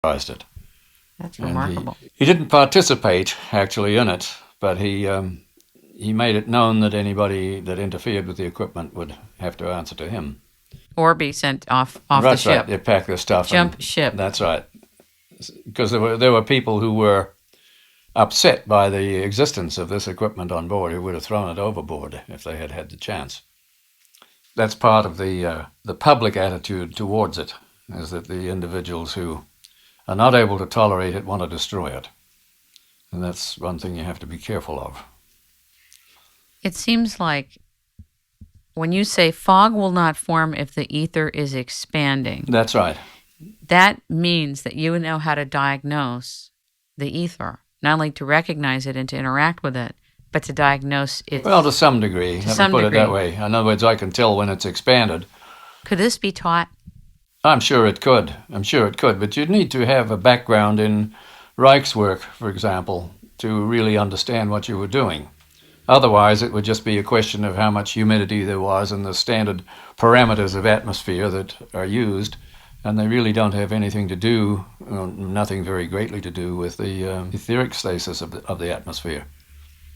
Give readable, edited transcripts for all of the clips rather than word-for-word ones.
it. That's And remarkable. he didn't participate actually in it, but he made it known that anybody that interfered with the equipment would have to answer to him. Or be sent off the That's right. ship. They pack their stuff. Jump ship. That's right. Because there were people who were upset by the existence of this equipment on board who would have thrown it overboard if they had had the chance. That's part of the public attitude towards it, is that the individuals who are not able to tolerate it want to destroy it. And that's one thing you have to be careful of. It seems like when you say fog will not form if the ether is expanding, That's right. that means that you know how to diagnose the ether, not only to recognize it and to interact with it, but to diagnose it. Well, to some degree. Let me put it that way. In other words, I can tell when it's expanded. Could this be taught? I'm sure it could. But you'd need to have a background in Reichswork, for example, to really understand what you were doing. Otherwise, it would just be a question of how much humidity there was and the standard parameters of atmosphere that are used, and they really don't have anything to do, nothing very greatly to do with the etheric stasis of the atmosphere.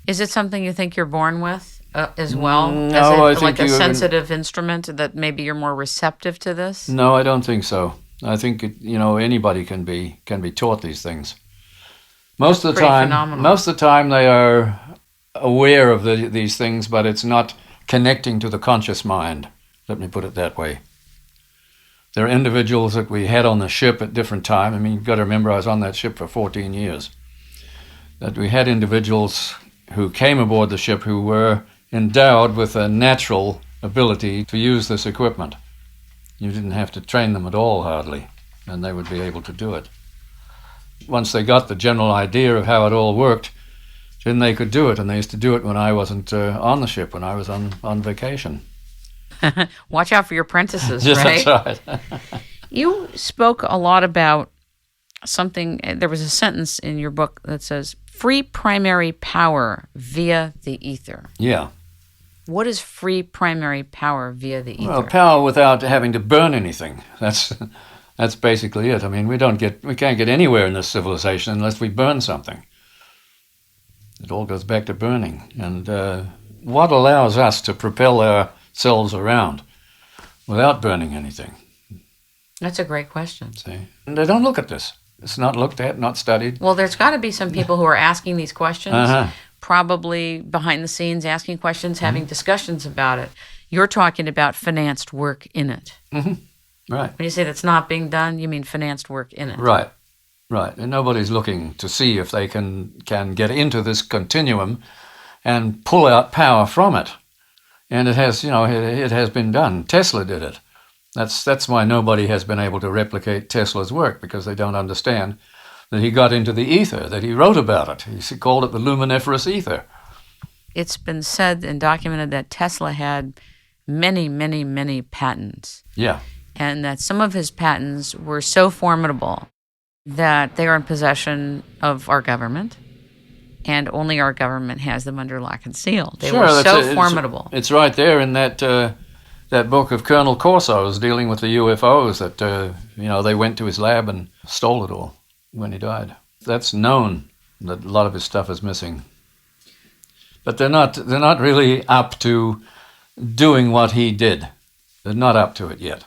Is it something you think you're born with as well? No, Is it I think like a sensitive instrument that maybe you're more receptive to this? No, I don't think so. I think anybody can be taught these things. Most of the time they are aware of these things, but it's not connecting to the conscious mind. Let me put it that way. There are individuals that we had on the ship at different times. I mean, you've got to remember I was on that ship for 14 years. That we had individuals who came aboard the ship who were endowed with a natural ability to use this equipment. You didn't have to train them at all, hardly, and they would be able to do it. Once they got the general idea of how it all worked, then they could do it, and they used to do it when I wasn't on the ship, when I was on vacation. Watch out for your apprentices, yes, right? That's right. You spoke a lot about something, there was a sentence in your book that says, free primary power via the ether. Yeah. What is free primary power via the ether? Well, power without having to burn anything. That's basically it. I mean, we can't get anywhere in this civilization unless we burn something. It all goes back to burning. And what allows us to propel ourselves around without burning anything? That's a great question. See? And they don't look at this. It's not looked at, not studied. Well, there's got to be some people who are asking these questions, probably behind the scenes asking questions, having discussions about it. You're talking about financed work in it. Right. When you say that's not being done, you mean financed work in it. Right. And nobody's looking to see if they can get into this continuum and pull out power from it. And it has, it has been done. Tesla did it. That's why nobody has been able to replicate Tesla's work, because they don't understand that he got into the ether, that he wrote about it. He called it the luminiferous ether. It's been said and documented that Tesla had many, many, many patents. Yeah. And that some of his patents were so formidable that they are in possession of our government, and only our government has them under lock and seal. They were so formidable. It's right there in that book of Colonel Corso's dealing with the UFOs that, they went to his lab and stole it all when he died. That's known that a lot of his stuff is missing. But they're not really up to doing what he did. They're not up to it yet.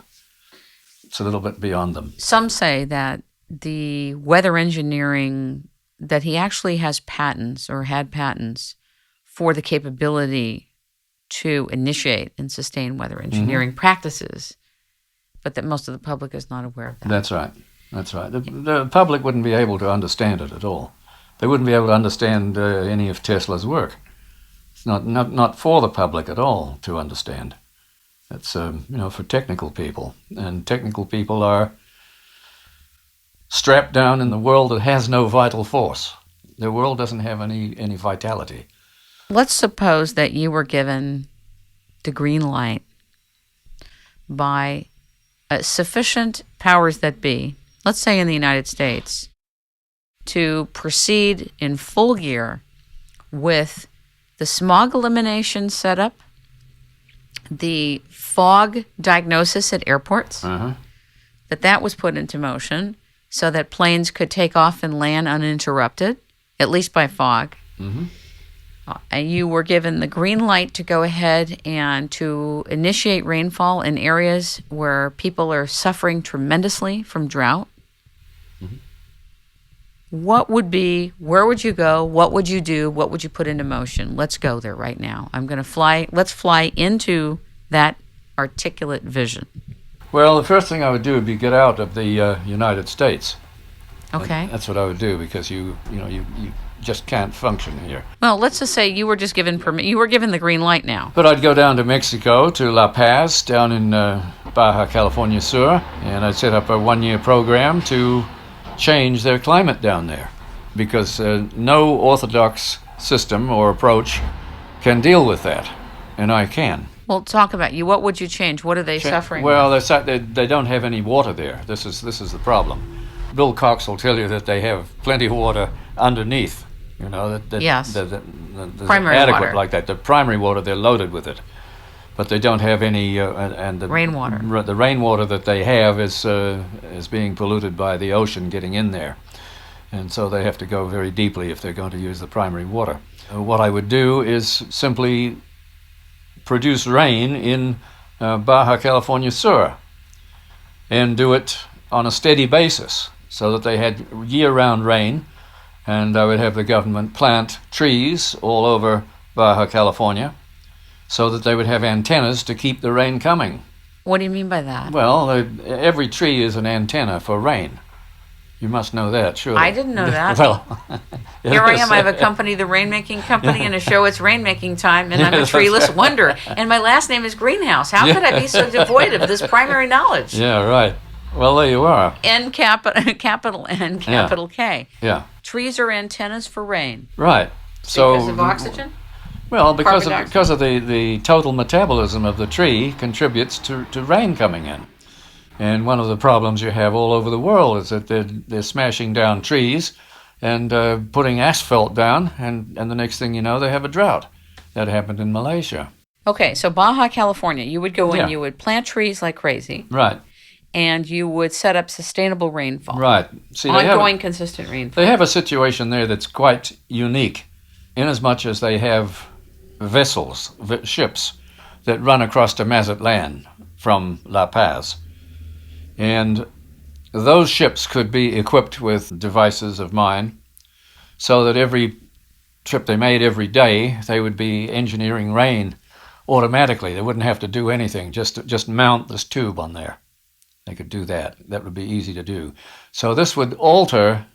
It's a little bit beyond them. Some say that the weather engineering, that he actually has patents or had patents for the capability to initiate and sustain weather engineering practices, but that most of the public is not aware of that. That's right. The public wouldn't be able to understand it at all. They wouldn't be able to understand any of Tesla's work. It's not for the public at all to understand. It's for technical people, and technical people are strapped down in the world that has no vital force. The world doesn't have any vitality. Let's suppose that you were given the green light by sufficient powers that be, let's say in the United States, to proceed in full gear with the smog elimination setup, the fog diagnosis at airports, that was put into motion, so that planes could take off and land uninterrupted, at least by fog. Mm-hmm. And you were given the green light to go ahead and to initiate rainfall in areas where people are suffering tremendously from drought. Mm-hmm. Where would you go? What would you do? What would you put into motion? Let's go there right now. Let's fly into that articulate vision. Well, the first thing I would do would be get out of the United States. Okay. That's what I would do, because you just can't function here. Well, let's just say you were just given you were given the green light now. But I'd go down to Mexico, to La Paz, down in Baja California Sur, and I'd set up a 1-year program to change their climate down there, because no orthodox system or approach can deal with that, and I can. Well, talk about you. What would you change? What are they suffering Well, with? they don't have any water there. This is the problem. Bill Cox will tell you that they have plenty of water underneath. Yes. Primary adequate water. like that. The primary water, they're loaded with it, but they don't have any. And the rainwater. The rainwater that they have is being polluted by the ocean getting in there, and so they have to go very deeply if they're going to use the primary water. What I would do is simply produce rain in Baja California Sur, and do it on a steady basis, so that they had year-round rain. And I would have the government plant trees all over Baja California, so that they would have antennas to keep the rain coming. What do you mean by that? Well, every tree is an antenna for rain. You must know that, surely. I didn't know that. Well, here I am. I have a company, the Rainmaking Company, and a show. It's Rainmaking time, and I'm a treeless wonder. And my last name is Greenhouse. How could I be so devoid of this primary knowledge? Yeah, right. Well, there you are. N capital N capital K. Yeah. Trees are antennas for rain. Right. So because of oxygen? Well, because of the total metabolism of the tree contributes to rain coming in. And one of the problems you have all over the world is that they're smashing down trees and putting asphalt down, and the next thing you know, they have a drought. That happened in Malaysia. Okay, so Baja California, you would go in, Yeah. you would plant trees like crazy, Right. and you would set up sustainable rainfall. Right. See, Ongoing, consistent rainfall. they have a situation there that's quite unique, inasmuch as they have vessels, ships, that run across to Mazatlan from La Paz. And those ships could be equipped with devices of mine, so that every trip they made every day, they would be engineering rain automatically. They wouldn't have to do anything, just mount this tube on there. They could do that. That would be easy to do. So this would alter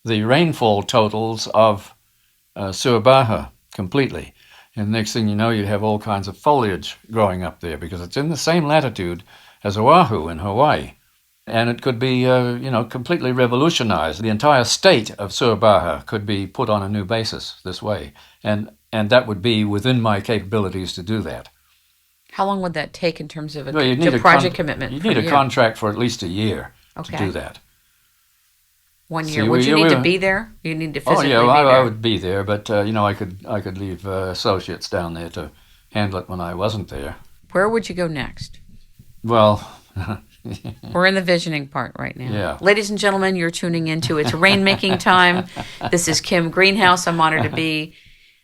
the rainfall totals of Sur Baja completely. And next thing you know, you'd have all kinds of foliage growing up there, because it's in the same latitude as Oahu in Hawaii. And it could be, completely revolutionized. The entire state of Sur Baja could be put on a new basis this way. And that would be within my capabilities to do that. How long would that take in terms of Well, you'd need a project commitment? You need a contract for at least a year Okay. to do that. 1 year. See, Would you need to be there? You need to physically be there. be there. I would be there, but I could leave associates down there to handle it when I wasn't there. Where would you go next? Well, We're in the visioning part right now. Yeah. Ladies and gentlemen, you're tuning into It's Rainmaking Time. This is Kim Greenhouse. I'm honored to be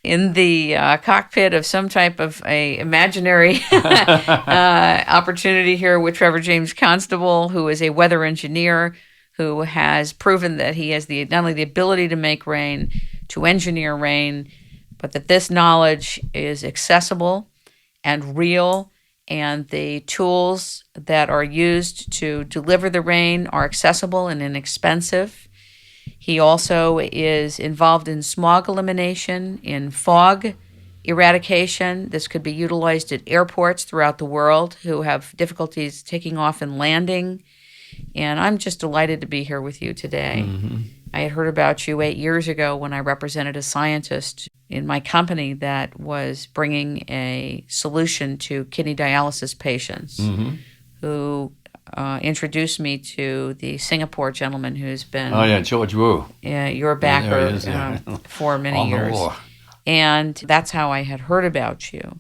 in the cockpit of some type of a imaginary opportunity here with Trevor James Constable, who is a weather engineer who has proven that he has not only the ability to make rain, to engineer rain, but that this knowledge is accessible and real, and the tools that are used to deliver the rain are accessible and inexpensive. He also is involved in smog elimination, in fog eradication. This could be utilized at airports throughout the world who have difficulties taking off and landing. And I'm just delighted to be here with you today. Mm-hmm. I had heard about you 8 years ago when I represented a scientist in my company that was bringing a solution to kidney dialysis patients, mm-hmm. who introduced me to the Singapore gentleman who's been George Wu. Your backer for many On years. the war. And that's how I had heard about you.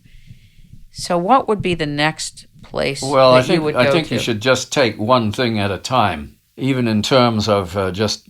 So what would be the next place Well, that you would go to? I think you should just take one thing at a time. even in terms of just